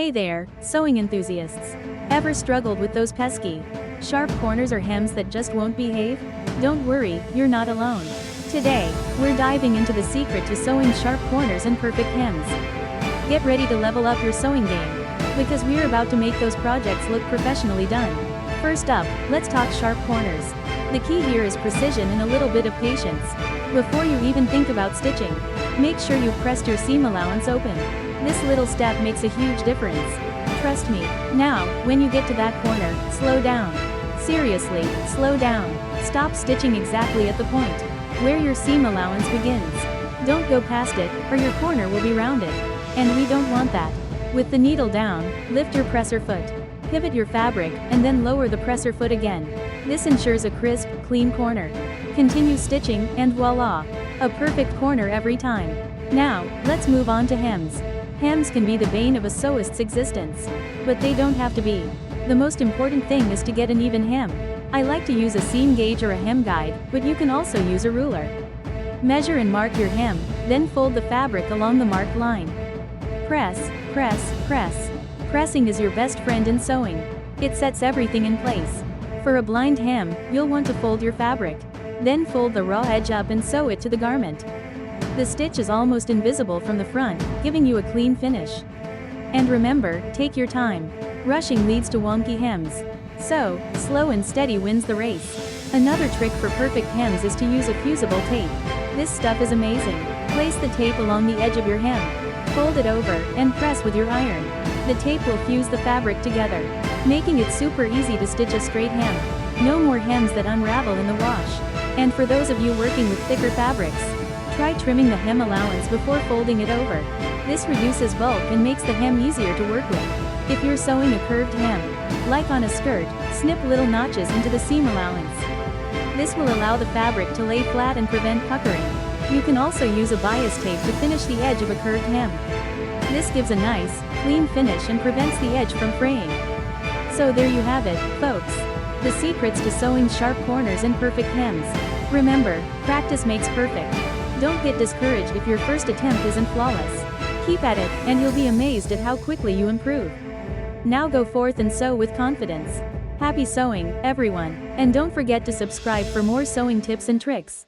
Hey there, sewing enthusiasts. Ever struggled with those pesky, sharp corners or hems that just won't behave? Don't worry, you're not alone. Today, we're diving into the secret to sewing sharp corners and perfect hems. Get ready to level up your sewing game, because we're about to make those projects look professionally done. First up, let's talk sharp corners. The key here is precision and a little bit of patience. Before you even think about stitching, make sure you've pressed your seam allowance open. This little step makes a huge difference. Trust me. Now, when you get to that corner, slow down. Seriously, slow down. Stop stitching exactly at the point where your seam allowance begins. Don't go past it, or your corner will be rounded. And we don't want that. With the needle down, lift your presser foot. Pivot your fabric, and then lower the presser foot again. This ensures a crisp, clean corner. Continue stitching, and voila! A perfect corner every time. Now, let's move on to hems. Hems can be the bane of a sewist's existence. But they don't have to be. The most important thing is to get an even hem. I like to use a seam gauge or a hem guide, but you can also use a ruler. Measure and mark your hem, then fold the fabric along the marked line. Press, press, press. Pressing is your best friend in sewing. It sets everything in place. For a blind hem, you'll want to fold your fabric. Then fold the raw edge up and sew it to the garment. The stitch is almost invisible from the front, giving you a clean finish. And remember, take your time. Rushing leads to wonky hems. So, slow and steady wins the race. Another trick for perfect hems is to use a fusible tape. This stuff is amazing. Place the tape along the edge of your hem. Fold it over, and press with your iron. The tape will fuse the fabric together, making it super easy to stitch a straight hem. No more hems that unravel in the wash. And for those of you working with thicker fabrics, try trimming the hem allowance before folding it over. This reduces bulk and makes the hem easier to work with. If you're sewing a curved hem, like on a skirt, snip little notches into the seam allowance. This will allow the fabric to lay flat and prevent puckering. You can also use a bias tape to finish the edge of a curved hem. This gives a nice, clean finish and prevents the edge from fraying. So there you have it, folks. The secrets to sewing sharp corners and perfect hems. Remember, practice makes perfect. Don't get discouraged if your first attempt isn't flawless. Keep at it, and you'll be amazed at how quickly you improve. Now go forth and sew with confidence. Happy sewing, everyone, and don't forget to subscribe for more sewing tips and tricks.